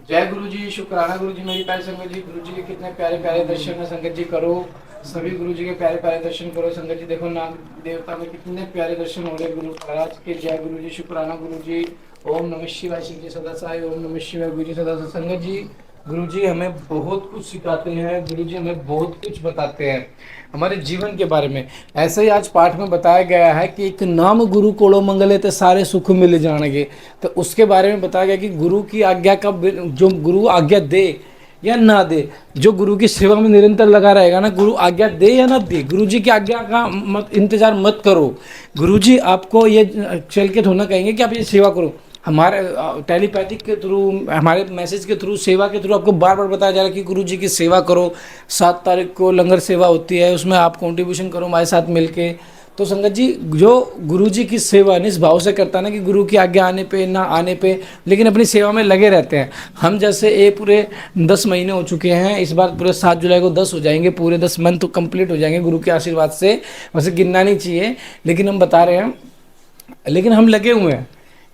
जय गुरु जी, शुक्राना गुरु जी, मेरी प्यारी संगत जी। गुरु जी के कितने प्यारे प्यारे दर्शन है संगत जी, करो सभी गुरु जी के प्यारे प्यारे दर्शन करो संगत जी। देखो नाग देवता में कितने प्यारे दर्शन हो रहे गुरु महाराज के। जय गुरु जी, शुक्राना गुरु जी। ओम नमः शिवाय, शिव जी सदा साई। ओम नमः शिवाय, गुरु जी सदा साई। संगत जी, गुरु जी हमें बहुत कुछ सिखाते हैं, गुरु जी हमें बहुत कुछ बताते हैं हमारे जीवन के बारे में। ऐसे ही आज पाठ में बताया गया है कि एक नाम गुरु कोड़ो मंगले ते सारे सुख मिल जाएंगे। तो उसके बारे में बताया गया कि गुरु की आज्ञा का जो गुरु आज्ञा दे या ना दे, जो गुरु की सेवा में निरंतर लगा रहेगा ना, गुरु आज्ञा दे या ना दे, गुरु जी की आज्ञा का मत इंतजार मत करो। गुरु जी आपको ये चल के थोड़ा कहेंगे कि आप ये सेवा करो। हमारे टेलीपैथिक के थ्रू, हमारे मैसेज के थ्रू, सेवा के थ्रू आपको बार बार बताया जा रहा है कि गुरु जी की सेवा करो। 7 तारीख को लंगर सेवा होती है, उसमें आप कंट्रीब्यूशन करो हमारे साथ मिलके। तो संगत जी, जो गुरु जी की सेवा निस भाव से करता है ना, कि गुरु की आज्ञा आने पे ना आने पे, लेकिन अपनी सेवा में लगे रहते हैं। हम जैसे ये पूरे 10 महीने हो चुके हैं, इस बार पूरे 7 जुलाई को 10 हो जाएंगे, पूरे 10 मंथ तो कंप्लीट हो जाएंगे गुरु के आशीर्वाद से। वैसे गिनना नहीं चाहिए, लेकिन हम बता रहे हैं, लेकिन हम लगे हुए हैं।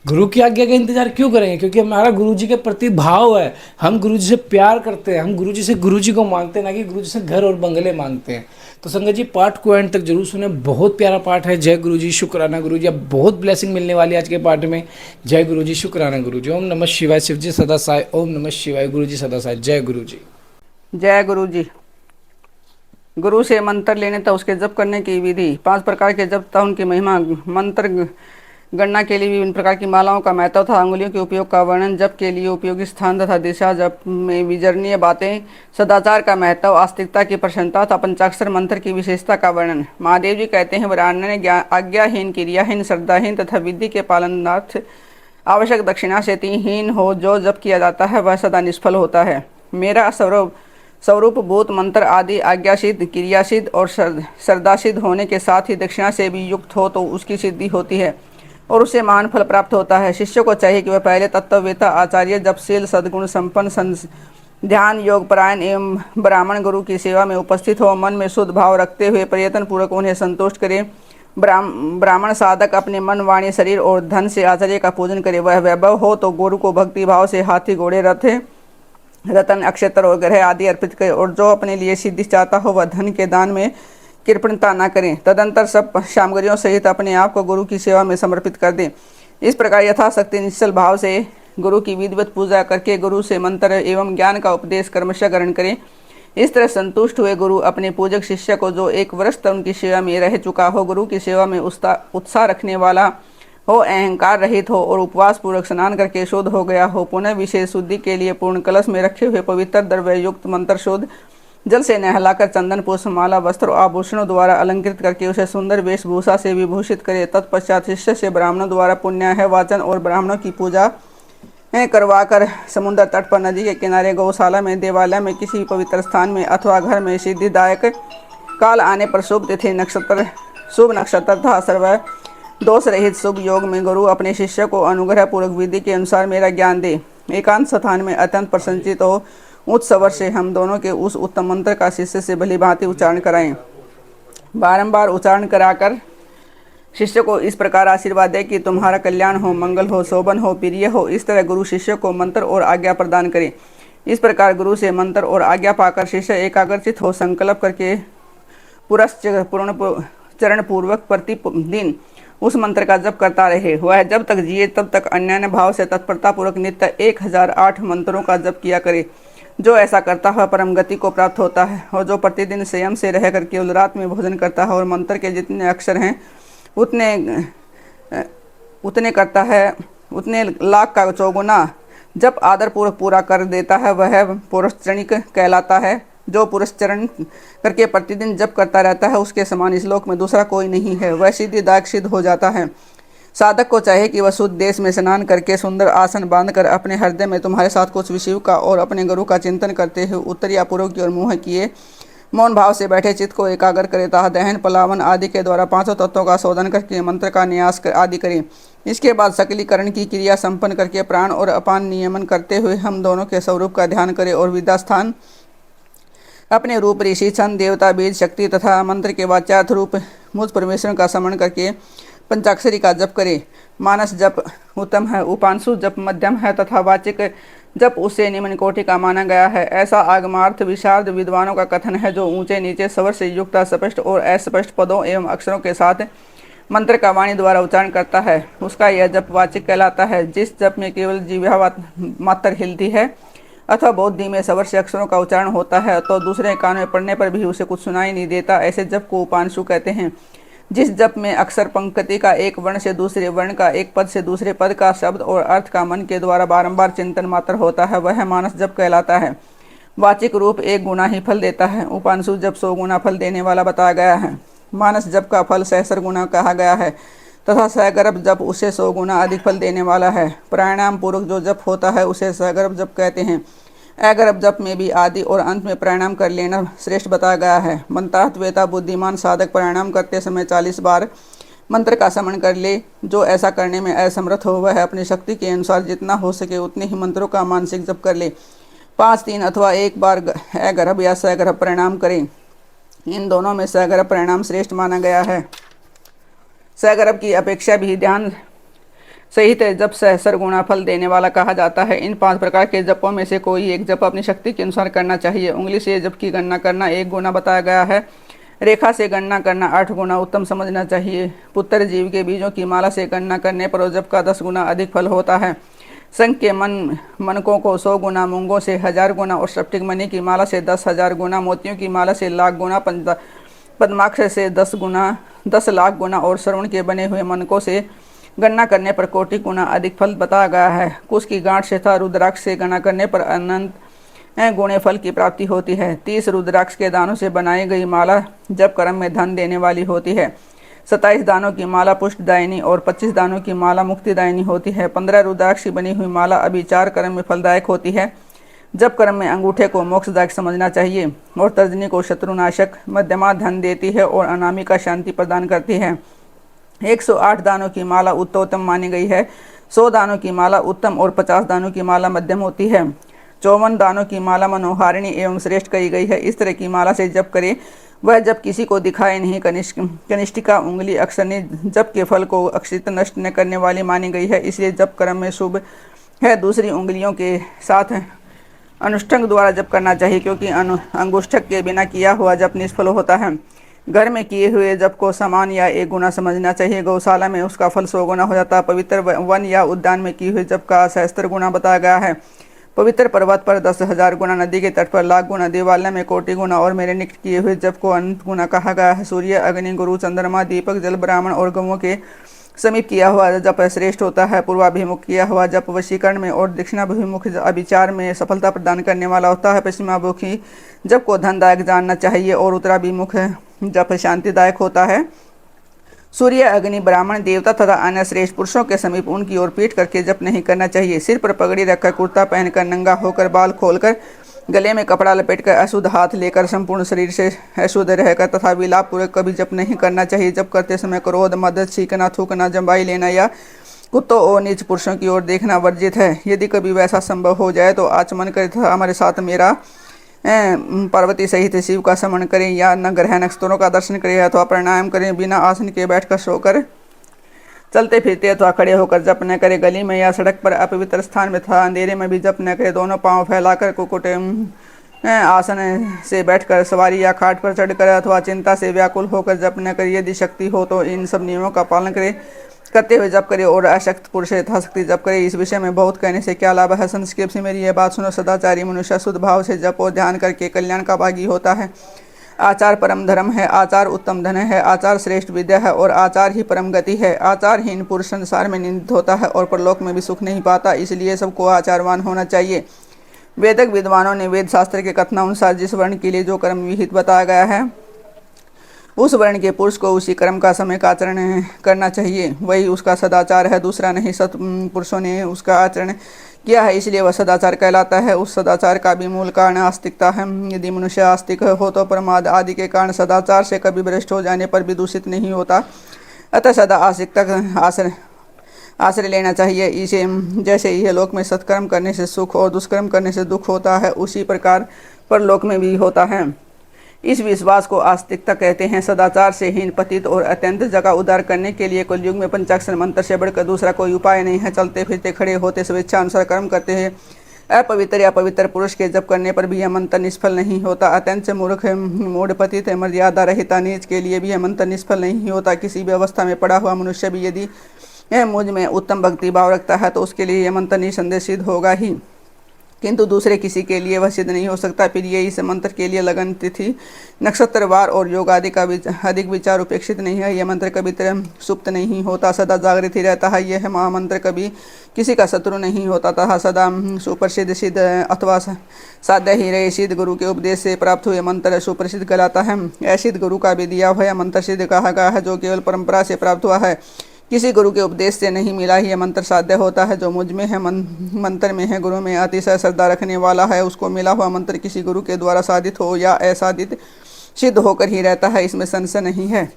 गुरु की आज्ञा का इंतजार क्यों करेंगे? क्योंकि हमारा गुरु जी के प्रति भाव है, हम गुरु जी से प्यार करते हैं, हम गुरु जी से गुरु जी को मांगते हैं, ना कि गुरु जी से घर और बंगले मांगते हैं। तो संगत जी, पाठ को एंड तक जरूर सुने, बहुत प्यारा पाठ है। जय गुरु जी, शुक्राना गुरु जी। अब बहुत ब्लेसिंग मिलने वाली है आज के पाठ में। जय गुरु जी, शुक्राना गुरु जी। ओम नमः शिवाय, शिव जी सदा साई। ओम नमः शिवाय, गुरु जी सदा साई। जय गुरु जी। जय गुरु जी। गुरु से मंत्र लेने तथा उसके जप करने की विधि। 5 प्रकार के जप तथा उनकी महिमा। मंत्र गणना के लिए विभिन्न प्रकार की मालाओं का महत्व तथा अंगुलियों के उपयोग का वर्णन। जप के लिए उपयोगी स्थान तथा दिशा। जप में विजरणीय बातें। सदाचार का महत्व। आस्तिकता की प्रसन्नता तथा पंचाक्षर मंत्र की विशेषता का वर्णन। महादेव जी कहते हैं, वराण्य आज्ञाहीन, क्रियाहीन, श्रद्धाहीन तथा विधि के पालनार्थ आवश्यक दक्षिणा से हीन हो जो जप किया जाता है वह सदा निष्फल होता है। मेरा स्वरूप भूत मंत्र आदि आज्ञासिद्ध, क्रियासिद्ध और श्रद्धासिद्ध होने के साथ ही दक्षिणा से भी युक्त हो तो उसकी सिद्धि होती है और उसे महान फल प्राप्त होता है। शिष्य को चाहिए कि वह पहले तत्ववेता, आचार्य, जपशील, सद्गुण संपन्न, ध्यान योग परायण एवं ब्राह्मण गुरु की सेवा में उपस्थित हो। मन में शुद्ध भाव रखते हुए प्रयत्न पूर्वक उन्हें संतुष्ट करे। ब्राह्मण साधक अपने मन, वाणी, शरीर और धन से आचार्य का पूजन करे। वह वैभव हो तो गुरु को भक्ति भाव से हाथी, घोड़े, रतन, अक्षत्र और ग्रह आदि अर्पित करे। और जो अपने लिए सिद्धि चाहता हो वह धन के दान में कृपणता न करें। तदंतर सब सामग्रियों सहित अपने आप को गुरु की सेवा में समर्पित कर दें। इस प्रकार यथाशक्ति निश्चल भाव से गुरु की विधिवत पूजा करके गुरु से मंत्र एवं ज्ञान का उपदेश क्रमशः ग्रहण करें। इस तरह संतुष्ट हुए गुरु अपने पूजक शिष्य को, जो 1 वर्ष तक उनकी सेवा में रह चुका हो, गुरु की सेवा में उत्साह रखने वाला हो, अहंकार रहित हो और उपवास पूर्वक स्नान करके शुद्ध हो गया हो, पुनः विशेष शुद्धि के लिए पूर्ण कलश में रखे हुए पवित्र द्रव्य युक्त मंत्र शुद्ध जल से नहलाकर चंदन, पुष्प, माला, वस्त्र और आभूषणों द्वारा अलंकृत करके उसे सुंदर वेशभूषा से विभूषित करे। तत्पश्चात शिष्य से ब्राह्मणों द्वारा पुण्य है वाचन और ब्राह्मणों की पूजा करवाकर समुद्र तट पर, नदी के किनारे, गौशाला में, देवालय में, किसी पवित्र स्थान में अथवा घर में सिद्धिदायक काल आने पर शुभ तिथि, नक्षत्र, शुभ नक्षत्र तथा सर्व दोष रहित शुभ योग में गुरु अपने शिष्य को अनुग्रह पूर्वक विधि के अनुसार मेरा ज्ञान दे। एकांत स्थान में अत्यंत प्रसन्नचित हो उच्च स्वर से हम दोनों के उस उत्तम मंत्र का शिष्य से भली भांति उच्चारण कराएं। बारंबार उच्चारण कराकर शिष्य को इस प्रकार आशीर्वाद दे कि तुम्हारा कल्याण हो, मंगल हो, शोभन हो, प्रिय हो। इस तरह गुरु शिष्य को मंत्र और आज्ञा प्रदान करे। इस प्रकार गुरु से मंत्र और आज्ञा पाकर शिष्य एकाग्रचित हो संकल्प करके पूर्ण चरण पूर्वक प्रतिदिन उस मंत्र का जप करता रहे। वह जब तक जिए तब तक अन्य भाव से तत्परता पूर्वक नित्य 1008 मंत्रों का जप किया करे। जो ऐसा करता है परम गति को प्राप्त होता है। और जो प्रतिदिन संयम से रहकर केवल रात में भोजन करता है और मंत्र के जितने अक्षर हैं उतने करता है, उतने लाख का चौगुना जब आदरपूर्वक पूरा कर देता है, वह पुरस्चरणिक कहलाता है। जो पुरस्चरण करके प्रतिदिन जप करता रहता है उसके समान इस लोक में दूसरा कोई नहीं है। वह सिद्धिदायक सिद्ध हो जाता है। साधक को चाहे कि वह शुद्ध देश में स्नान करके सुंदर आसन बांधकर अपने हृदय में तुम्हारे साथ कुछ विषयों का और अपने गुरु का चिंतन करते हुए उत्तर या पूर्व की ओर मुँह किए मौन भाव से बैठे चित्त को एकाग्र करे तथा दहन, पलावन आदि के द्वारा 5 तत्वों का शोधन करके मंत्र का न्यास आदि करें। इसके बाद सकलीकरण की क्रिया संपन्न करके प्राण और अपान नियमन करते हुए हम दोनों के स्वरूप का ध्यान करें और विद्या स्थान अपने रूप, ऋषि, छंद, देवता, बीज, शक्ति तथा मंत्र के वाच्यार्थ रूप मुझ परमेश्वर का स्मरण करके पंचाक्षरी का जप करे। मानस जप उत्तम है, उपांशु जप मध्यम है तथा वाचिक जप उससे निम्न कोटि का माना गया है। ऐसा आगमार्थ विशारद विद्वानों का कथन है। जो ऊंचे नीचे स्वर से युक्त स्पष्ट और अस्पष्ट पदों एवं अक्षरों के साथ मंत्र का वाणी द्वारा उच्चारण करता है, उसका यह जप वाचिक कहलाता है। जिस जप में केवल जिह्वा मात्र हिलती है अथवा बहुत धीमे स्वर से अक्षरों का उच्चारण होता है तो दूसरे कान में पढ़ने पर भी उसे कुछ सुनाई नहीं देता, ऐसे जप को उपांशु कहते हैं। जिस जप में अक्षर पंक्ति का एक वर्ण से दूसरे वर्ण का, एक पद से दूसरे पद का शब्द और अर्थ का मन के द्वारा बारंबार चिंतन मात्र होता है, वह मानस जप कहलाता है। वाचिक रूप 1 गुना ही फल देता है। उपांशु जप 100 गुना फल देने वाला बताया गया है। मानस जप का फल सहस्र गुना कहा गया है तथा सहगर्भ जप उसे 100 गुना अधिक फल देने वाला है। प्राणायाम पूर्वक जो जप होता है उसे सहगर्भ जप कहते हैं। अगर्भ जप में भी आदि और अंत में प्राणायाम कर लेना श्रेष्ठ बताया गया है। मंत्रार्थवेता बुद्धिमान साधक प्राणायाम करते समय 40 बार मंत्र का स्मरण कर ले। जो ऐसा करने में असमर्थ हो वह अपनी शक्ति के अनुसार जितना हो सके उतने ही मंत्रों का मानसिक जप कर ले। 5, 3 अथवा 1 बार अगर्भ या सहगर्भ प्रणाम करें। इन दोनों में सहगर्भ प्रणाम श्रेष्ठ माना गया है। सहगर्भ की अपेक्षा भी ध्यान सहित जप सहस्र गुना फल देने वाला कहा जाता है। इन 5 प्रकार के जपों में से कोई एक जप अपनी शक्ति के अनुसार करना चाहिए। उंगली से जप की गणना करना 1 गुना बताया गया है। रेखा से गणना करना 8 गुना उत्तम समझना चाहिए। पुत्र जीव के बीजों की माला से गणना करने पर जप का 10 गुना अधिक फल होता है। संघ के मनकों को 100 गुना, मूंगों से 1000 गुना और स्फटिक मणि की माला से 10,000 गुना, मोतियों की माला से लाख गुना, पद्माक्ष से 10 लाख गुना और श्रवण के बने हुए मनकों से गणना करने पर कोटि गुना अधिक फल बताया गया है। कुश की गांठ से तथा रुद्राक्ष से गणना करने पर अनंत गुणे फल की प्राप्ति होती है। 30 रुद्राक्ष के दानों से बनाई गई माला जप कर्म में धन देने वाली होती है। 27 दानों की माला पुष्टदायिनी और 25 दानों की माला मुक्तिदायिनी होती है। 15 रुद्राक्ष की बनी हुई माला अभिचार कर्म में फलदायक होती है। जप कर्म में अंगूठे को मोक्षदायक समझना चाहिए और तर्जनी को शत्रुनाशक, मध्यमा धन देती है और अनामिका शांति प्रदान करती है। 108 दानों की माला उत्तम मानी गई है। 100 दानों की माला उत्तम और 50 दानों की माला मध्यम होती है। 54 दानों की माला मनोहारिणी एवं श्रेष्ठ कही गई है। इस तरह की माला से जप करे वह जब किसी को दिखाए नहीं। कनिष्ठिका उंगली अक्षर ने जप के फल को अक्षित नष्ट न करने वाली मानी गई है, इसलिए जप कर्म में शुभ है। दूसरी उंगलियों के साथ अनुष्ठंग द्वारा जप करना चाहिए, क्योंकि अंगुष्ठक के बिना किया हुआ जप निष्फल होता है। घर में किए हुए जप को समान या 1 गुना समझना चाहिए। गौशाला में उसका फल 100 गुना हो जाता है। पवित्र वन या उद्यान में किए हुए जप का सहस्त्र गुना बताया गया है। पवित्र पर्वत पर 10,000 गुना, नदी के तट पर लाख गुना, देवालय में कोटि गुना और मेरे निकट किए हुए जप को अनंत गुना कहा गया है। सूर्य, अग्नि, गुरु, चंद्रमा, दीपक, जल, ब्राह्मण और गौओं के समीप किया हुआ जप श्रेष्ठ होता है। पूर्वाभिमुख किया हुआ जप वशीकरण में और दक्षिणाभिमुख अभिचार में सफलता प्रदान करने वाला होता है। पश्चिमाभिमुखी जप को धनदायक जानना चाहिए और उत्तराभिमुख जप शांतिदायक होता है। सूर्य, अग्नि, ब्राह्मण, देवता तथा अन्य श्रेष्ठ पुरुषों के समीप उनकी ओर पीठ करके जप नहीं करना चाहिए। सिर पर पगड़ी रखकर, कुर्ता पहनकर, नंगा होकर, बाल खोलकर, गले में कपड़ा लपेटकर, अशुद्ध हाथ लेकर, संपूर्ण शरीर से अशुद्ध रहकर तथा विलाप पूर्वक कभी जप नहीं करना चाहिए। जप करते समय क्रोध, मद, छींकना, थूकना, जम्बाई लेना या कुत्तों और नीच पुरुषों की ओर देखना वर्जित है। यदि कभी वैसा संभव हो जाए तो आचमन करे तथा हमारे साथ मेरा पार्वती सहित शिव का स्मरण करें या न ग्रह नक्षत्रों का दर्शन करें अथवा प्राणायाम करें। बिना आसन के बैठकर सोकर, चलते फिरते अथवा खड़े होकर जप न करें। गली में या सड़क पर अपवित्र स्थान में तथा अंधेरे में भी जप न करें। दोनों पांव फैलाकर कुकुटे आसन से बैठकर, सवारी या खाट पर चढ़कर अथवा चिंता से व्याकुल होकर जप न करें। यदि शक्ति हो तो इन सब नियमों का पालन करें, करते हुए जप करे और अशक्त पुरुष यथाशक्ति जप करे। इस विषय में बहुत कहने से क्या लाभ है। संक्षेप से मेरी यह बात सुनो। सदाचारी मनुष्य शुद्ध भाव से जप और ध्यान करके कल्याण का भागी होता है। आचार परम धर्म है, आचार उत्तम धन है, आचार श्रेष्ठ विद्या है और आचार ही परम गति है। आचारहीन पुरुष संसार में निंदित होता है और परलोक में भी सुख नहीं पाता, इसलिए सबको आचारवान होना चाहिए। वेदक विद्वानों ने वेद शास्त्र के कथनानुसार जिस वर्ण के लिए जो कर्म विहित बताया गया है उस वर्ण के पुरुष को उसी कर्म का समय का आचरण करना चाहिए, वही उसका सदाचार है, दूसरा नहीं। सत पुरुषों ने उसका आचरण किया है, इसलिए वह सदाचार कहलाता है। उस सदाचार का भी मूल कारण आस्तिकता है। यदि मनुष्य आस्तिक हो तो प्रमाद आदि के कारण सदाचार से कभी भ्रष्ट हो जाने पर भी दूषित नहीं होता। अतः सदा आस्तिकता आश्रय लेना चाहिए। इसे जैसे यह लोक में सत्कर्म करने से सुख और दुष्कर्म करने से दुख होता है, उसी प्रकार परलोक में भी होता है। इस विश्वास को आस्तिकता कहते हैं। सदाचार से हीन, पतित और अत्यंत जगह उद्धार करने के लिए कलयुग में पंचाक्षर मंत्र से बढ़कर दूसरा कोई उपाय नहीं है। चलते फिरते, खड़े होते, स्वेच्छा अनुसार कर्म करते हैं, अपवित्र या पवित्र पुरुष के जप करने पर भी यह मंत्र निष्फल नहीं होता। अत्यंत मूर्ख, मूढ़, पतित, मर्यादा रहित, नीच के लिए भी यह मंत्र निष्फल नहीं होता। किसी भी अवस्था में पड़ा हुआ मनुष्य भी यदि यह मुझ में उत्तम भक्ति भाव रखता है तो उसके लिए यह मंत्र निसंदेह सिद्ध होगा ही, किंतु दूसरे किसी के लिए वह सिद्ध नहीं हो सकता। फिर ये इस मंत्र के लिए लगन, तिथि, नक्षत्र, वार और योग आदि का अधिक विचार उपेक्षित नहीं है। यह मंत्र कभी तरह सुप्त नहीं होता, सदा जागृत ही रहता है। यह महामंत्र कभी किसी का शत्रु नहीं होता तथा सदा सुप्रसिद्ध सिद्ध अथवा साध्य ही रहे। सिद्ध गुरु के उपदेश से प्राप्त हुए मंत्र सुप्रसिद्ध कहलाता है। ऐसिद्ध गुरु का भी दिया हुआ मंत्र सिद्ध कहा गया है, जो केवल परंपरा से प्राप्त हुआ है, किसी गुरु के उपदेश से नहीं मिला ही यह मंत्र साध्य होता है। जो मुझ में है, मंत्र में है, गुरु में अतिशय श्रद्धा रखने वाला है, उसको मिला हुआ मंत्र किसी गुरु के द्वारा साधित हो या असाधित सिद्ध होकर ही रहता है, इसमें संशय नहीं है।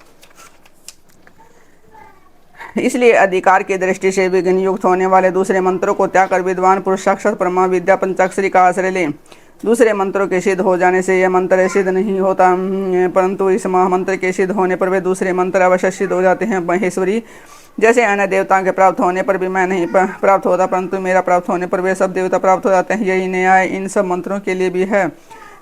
इसलिए अधिकार की दृष्टि से विघ्न युक्त होने वाले दूसरे मंत्रों को त्याग कर विद्वान पुरुष साक्षात परमा विद्या पंचाक्षरी का आश्रय ले। दूसरे मंत्रों के सिद्ध हो जाने से यह मंत्र सिद्ध नहीं होता, परंतु इस महामंत्र के सिद्ध होने पर वे दूसरे मंत्र अवश्य सिद्ध हो जाते हैं। महेश्वरी जैसे अन्य देवताओं के प्राप्त होने पर भी मैं नहीं प्राप्त होता, परंतु मेरा प्राप्त होने पर वे सब देवता प्राप्त हो जाते हैं। यही न्याय इन सब मंत्रों के लिए भी है।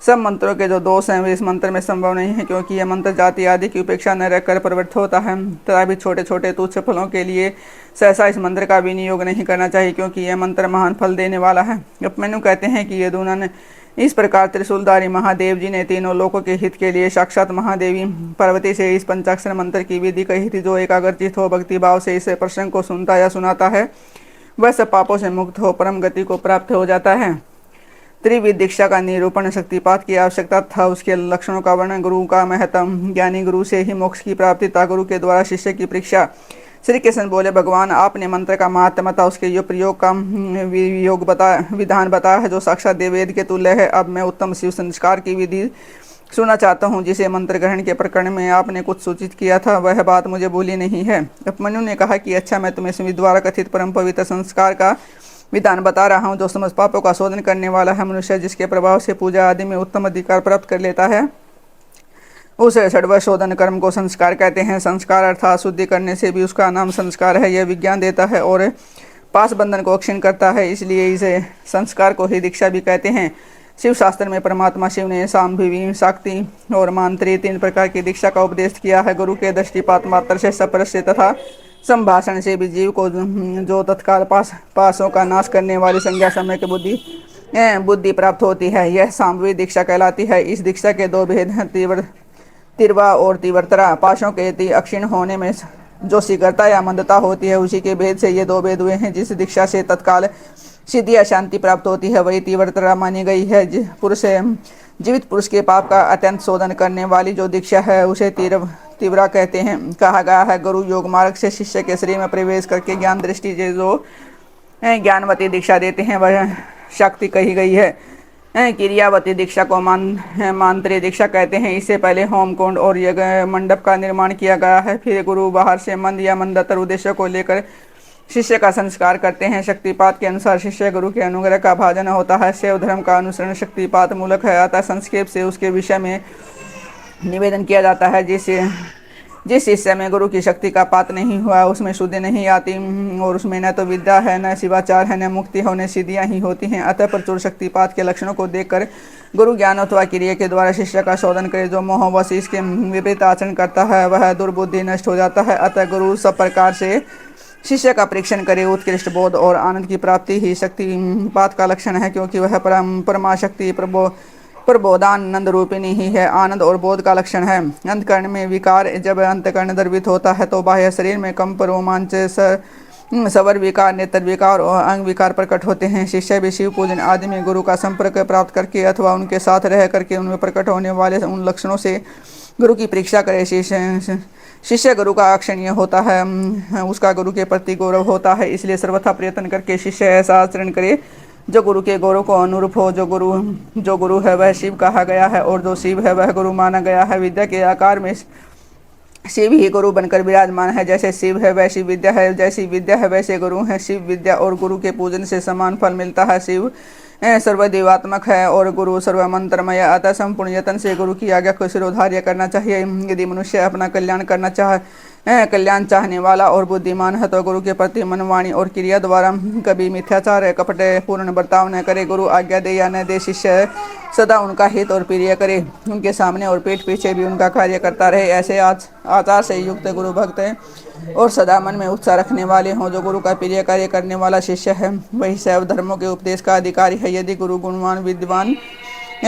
सब मंत्रों के जो दोष हैं वे इस मंत्र में संभव नहीं है, क्योंकि यह मंत्र जाति आदि की उपेक्षा न रखकर प्रवृत्त होता है। तथा भी छोटे छोटे तुच्छ फलों के लिए सहसा इस मंत्र का विनियोग नहीं करना चाहिए, क्योंकि यह मंत्र महान फल देने वाला है। उपमन्यु कहते हैं कि यदुनंदन इस प्रकार त्रिशूलधारी महादेव जी ने तीनों लोकों के हित के लिए साक्षात महादेवी पार्वती से इस पंचाक्षर मंत्र की विधि कही थी। जो एकाग्रचित हो, भक्ति भाव से इस प्रसंग को सुनता या सुनाता है, वह सब पापों से मुक्त हो परम गति को प्राप्त हो जाता है। त्रिविध दीक्षा का निरूपण, शक्तिपात की आवश्यकता था, उसके लक्षणों का वर्णन, गुरु का महत्व, ज्ञानी गुरु से ही मोक्ष की प्राप्ति था, गुरु के द्वारा शिष्य की परीक्षा। श्री कृष्ण बोले, भगवान आपने मंत्र का महात्मा था, उसके यो प्रयोग का विधान बताया है, जो साक्षात देववेद के तुल्य है। अब मैं उत्तम शिव संस्कार की विधि सुनना चाहता हूँ, जिसे मंत्र ग्रहण के प्रकरण में आपने कुछ सूचित किया था, वह बात मुझे भूली नहीं है। उपमन्यु ने कहा कि अच्छा, मैं तुम्हें शिव द्वारा कथित परम पवित्र संस्कार का विधान बता रहा हूँ, जो समस्त पापों का शोधन करने वाला है। मनुष्य जिसके प्रभाव से पूजा आदि में उत्तम अधिकार प्राप्त कर लेता है, उस षड्व शोधन कर्म को संस्कार कहते हैं। संस्कार अर्थात शुद्धि करने से भी उसका नाम संस्कार है। यह विज्ञान देता है और पास बंधन को क्षीण करता है, इसलिए इसे संस्कार को ही दीक्षा भी कहते हैं। शिव शास्त्र में परमात्मा शिव ने सांभवी, शाक्ति और मांत्री 3 प्रकार की दीक्षा का उपदेश किया है। गुरु के दृष्टिपात मात्र से, स्पर्श से तथा संभाषण से भी जीव को जो तत्काल पासों का नाश करने वाली संज्ञा समय की बुद्धि प्राप्त होती है, यह सांभवी दीक्षा कहलाती है। इस दीक्षा के 2 भेद हैं, तीव्रता और तीव्रतरा। पाशों के अक्षीण होने में जो शीघ्रता या मंदता होती है, उसी के भेद से ये 2 भेद हुए हैं। जिस दीक्षा से तत्काल सिद्धि या शांति प्राप्त होती है, वही तीव्रतरा मानी गई है। जीवित पुरुष के पाप का अत्यंत शोधन करने वाली जो दीक्षा है, उसे तीव्रा कहते हैं। कहा गया है, गुरु योग मार्ग से शिष्य के शरीर में प्रवेश करके ज्ञान दृष्टि से जो ज्ञानवती दीक्षा देते हैं, वह शक्ति कही गई है। क्रियावती दीक्षा को मांत्री दीक्षा कहते हैं। इससे पहले होम कुंड और यज्ञ मंडप का निर्माण किया गया है। फिर गुरु बाहर से मंद या मंदतर उद्देश्य को लेकर शिष्य का संस्कार करते हैं। शक्तिपात के अनुसार शिष्य गुरु के अनुग्रह का भाजन होता है। शैव धर्म का अनुसरण शक्तिपात मूलक है, अतः संक्षेप से उसके विषय में निवेदन किया जाता है। जिस शिष्य में गुरु की शक्ति का पात नहीं हुआ, उसमें शुद्धि नहीं आती और उसमें न तो विद्या है, न शिवाचार है, न मुक्ति होने सिद्धियाँ ही होती हैं। अतः प्रचुर शक्तिपात के लक्षणों को देखकर गुरु ज्ञान अथवा क्रिया के द्वारा शिष्य का शोधन करे। जो मोहवश इसके विपरीत आचरण करता है, वह दुर्बुद्धि नष्ट हो जाता है। अतः गुरु सब प्रकार से शिष्य का परीक्षण करे। उत्कृष्ट बोध और आनंद की प्राप्ति ही शक्तिपात का लक्षण है, क्योंकि वह परमाशक्ति प्रबोधानंद रूपिणी ही है। आनंद और बोध का लक्षण है। अंतकरण में विकार, जब अंतकरण द्रवित होता है तो बाह्य शरीर में कंप, रोमांच, सवर विकार, नेत्र विकार और अंग विकार प्रकट होते हैं। शिष्य भी शिव पूजन आदि में गुरु का संपर्क प्राप्त करके अथवा उनके साथ रह करके उनमें प्रकट होने वाले उन लक्षणों से गुरु की परीक्षा करे। शिष्य गुरु का अक्षणीय होता है, उसका गुरु के प्रति गौरव होता है, इसलिए सर्वथा प्रयत्न करके शिष्य ऐसा आचरण करे जो गुरु के गौरव को अनुरूप हो। जो गुरु है वह शिव कहा गया है और जो शिव है वह गुरु माना गया है। विद्या के आकार में शिव ही गुरु बनकर विराजमान है। जैसे शिव है वैसी विद्या है, जैसी विद्या है वैसे गुरु है। शिव विद्या और गुरु के पूजन से समान फल मिलता है। शिव सर्वदेवात्मक है और गुरु सर्वमंत्रमय, अतः संपूर्ण यत्न से गुरु की आज्ञा को शिरोधार्य करना चाहिए। यदि मनुष्य अपना कल्याण करना कल्याण चाहने वाला और बुद्धिमान है, तो गुरु के प्रति मन, वाणी और क्रिया द्वारा कभी मिथ्याचार कपट पूर्ण बर्ताव न करे। गुरु आज्ञा दे या न दे, शिष्य सदा उनका हित और प्रिय करे, उनके सामने और पीठ पीछे भी उनका कार्य करता रहे। ऐसे आचार से युक्त गुरु भक्त हैं और सदा मन में उत्साह रखने वाले हों। जो गुरु का प्रिय कार्य करने वाला शिष्य है, वही सर्व धर्मों के उपदेश का अधिकारी है। यदि गुरु गुणवान, विद्वान,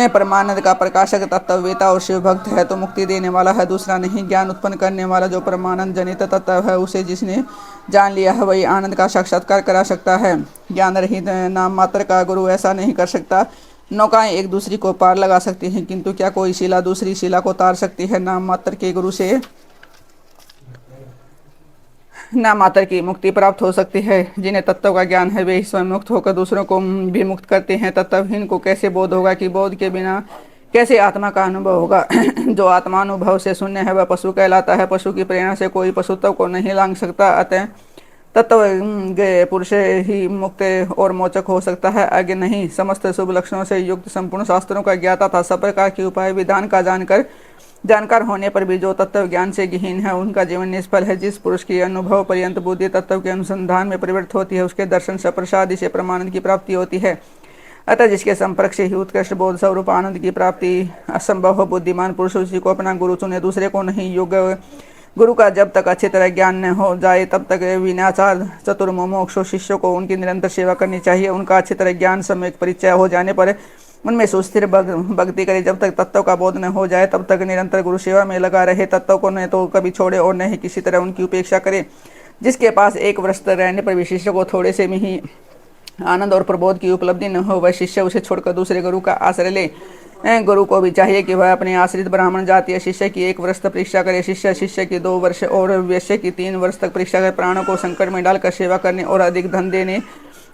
परमानंद का प्रकाशक, तत्ववेता और शिव भक्त है, तो मुक्ति देने वाला है, दूसरा नहीं। ज्ञान उत्पन्न करने वाला जो परमानंद जनित तत्व है, उसे जिसने जान लिया है, वही आनंद का साक्षात्कार करा सकता है। ज्ञान रहित नाम मात्र का गुरु ऐसा नहीं कर सकता। नौकाएं एक दूसरी को पार लगा सकती हैं, किंतु क्या कोई शिला दूसरी शिला को तार सकती है? नाम मात्र के गुरु से नाम मात्र की मुक्ति प्राप्त हो सकती है। जिन्हें तत्व का ज्ञान है, वे स्वयं मुक्त होकर दूसरों को भी मुक्त करते हैं। तत्वहीन को कैसे बोध होगा कि बोध के बिना कैसे आत्मा का अनुभव होगा? जो आत्मानुभव से शून्य है, वह पशु कहलाता है। पशु की प्रेरणा से कोई पशुत्व को नहीं लांघ सकता, अतः तत्व पुरुष ही मुक्त और मोचक हो सकता है, आगे नहीं। समस्त शुभ लक्षणों से युक्त, संपूर्ण शास्त्रों का ज्ञाता था, सब प्रकार के उपाय विधान का जानकार होने पर भी जो तत्व ज्ञान से गहीन है, उनका जीवन निष्फल है। जिस पुरुष की अनुभव पर्यंत बुद्धि तत्व के अनुसंधान में परिवर्तित होती है, उसके दर्शन से प्रसाद से परमानंद की प्राप्ति होती है। अतः जिसके संपर्क से ही उत्कृष्ट बोध स्वरूप आनंद की प्राप्ति असंभव हो, बुद्धिमान पुरुष उसी को अपना गुरु चुने, दूसरे को नहीं। योग गुरु का जब तक अच्छी तरह ज्ञान न हो जाए, तब तक विनाचार चतुर्मुमुक्षु शिष्यों को उनकी निरंतर सेवा करनी चाहिए। उनका अच्छी तरह ज्ञान सम्यक परिचय हो जाने पर उनमें सुस्थिर भक्ति करे। जब तक तत्व का बोध न हो जाए, तब तक निरंतर गुरु सेवा में लगा रहे। तत्व को न तो कभी छोड़े और न ही किसी तरह उनकी उपेक्षा करे। जिसके पास एक वर्ष तक रहने पर भी शिष्य को थोड़े से में ही आनंद और प्रबोध की उपलब्धि न हो, वह शिष्य उसे छोड़कर दूसरे गुरु का आश्रय ले। गुरु को भी चाहिए कि वह अपने आश्रित ब्राह्मण जातीय शिष्य की 1 वर्ष तक परीक्षा करे, शिष्य की 2 वर्ष और वैश्य की 3 वर्ष तक परीक्षा कर, प्राणों को संकट में डालकर सेवा करने और अधिक धन देने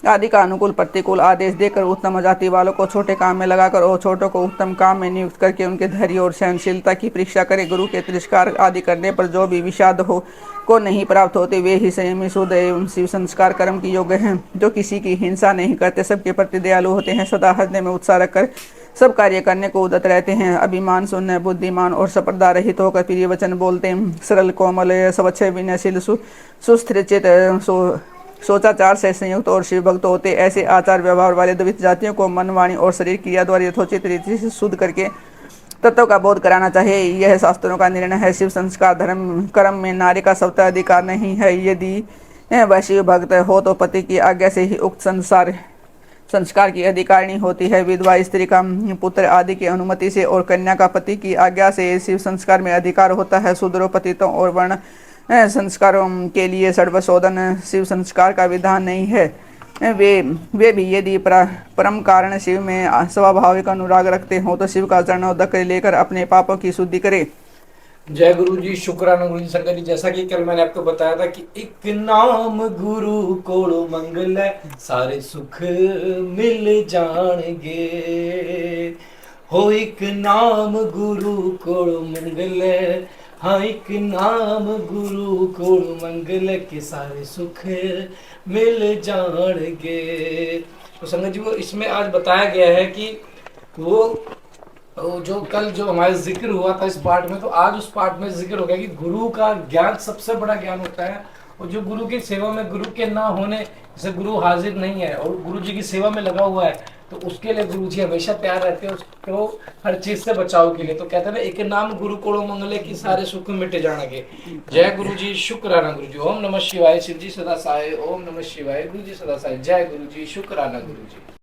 आदि का अनुकूल प्रतिकूल आदेश देकर, उत्तम जाति वालों को छोटे काम में लगाकर और छोटों को उत्तम काम में नियुक्त करके उनके धैर्य और सहनशीलता की परीक्षा करे। गुरु के तिरस्कार आदि करने पर जो भी विषाद को नहीं प्राप्त होते, वे ही संयमी, शुद्ध एवं शिव संस्कार कर्म की योग्य हैं। जो किसी की हिंसा नहीं करते, सबके प्रति दयालु होते हैं, सदा हृदय में उत्साह रखकर सब कार्य करने को उद्यत रहते हैं, अभिमान शून्य, बुद्धिमान और स्पर्धा रहित होकर प्रिय वचन बोलते हैं, सरल, कोमल, स्वच्छ, विनयशील, सुस्थिर चित, सोचाचार से संयुक्त और शिव भक्त होते। ऐसे आचार व्यवहार वाले द्वित जातियों को मन, वाणी और शरीर क्रिया द्वारा यथोचित रीति से शुद्ध करके तत्व का बोध कराना चाहिए। यह शास्त्रों का निर्णय है। शिव संस्कार धर्म कर्म में नारी का स्वतः अधिकार नहीं है। यदि वह शिव भक्त हो तो पति की आज्ञा से ही उक्त संस्कार की अधिकारिणी होती है। विधवा स्त्री का पुत्र आदि की अनुमति से और कन्या का पति की आज्ञा से शिव संस्कार में अधिकार होता है। शूद्रों, पतितों और वर्ण संस्कारों के लिए सर्वशोधन शिव संस्कार का विधान नहीं है। वे भी यदि परम कारण शिव में स्वाभाविक अनुराग रखते हो, तो शिव का चरणोदक लेकर अपने पापों की शुद्धि करे। जय गुरु जी, शुक्राना गुरु जी। संगत जी, जैसा कि कल मैंने आपको बताया था कि एक नाम गुरु को मंगल सारे सुख मिल जाएंगे हो। एक नाम गुरु को मंगल, हाँ एक नाम गुरु को मंगल के सारे सुख मिल जाएंगे। तो संगत जी, वो इसमें आज बताया गया है कि वो जो कल जो हमारा जिक्र हुआ था इस पाठ में, तो आज उस पाठ में जिक्र हो गया कि गुरु का ज्ञान सबसे बड़ा ज्ञान होता है। और जो गुरु की सेवा में, गुरु के ना होने, जैसे गुरु हाजिर नहीं है और गुरु जी की सेवा में लगा हुआ है, तो उसके लिए गुरु जी हमेशा तैयार रहते हैं उसको हर चीज से बचाव के लिए। तो कहते हैं ना, एक नाम गुरु कोड़ो मंगले की सारे सुख मिटे जानेंगे। जय गुरु जी, शुक्राना गुरु जी। ओम नमः शिवाय। शिव जी सदा सहाय। ओम नमः शिवाय। गुरु जी सदा सहाय। जय गुरु जी, शुक्राना गुरु जी।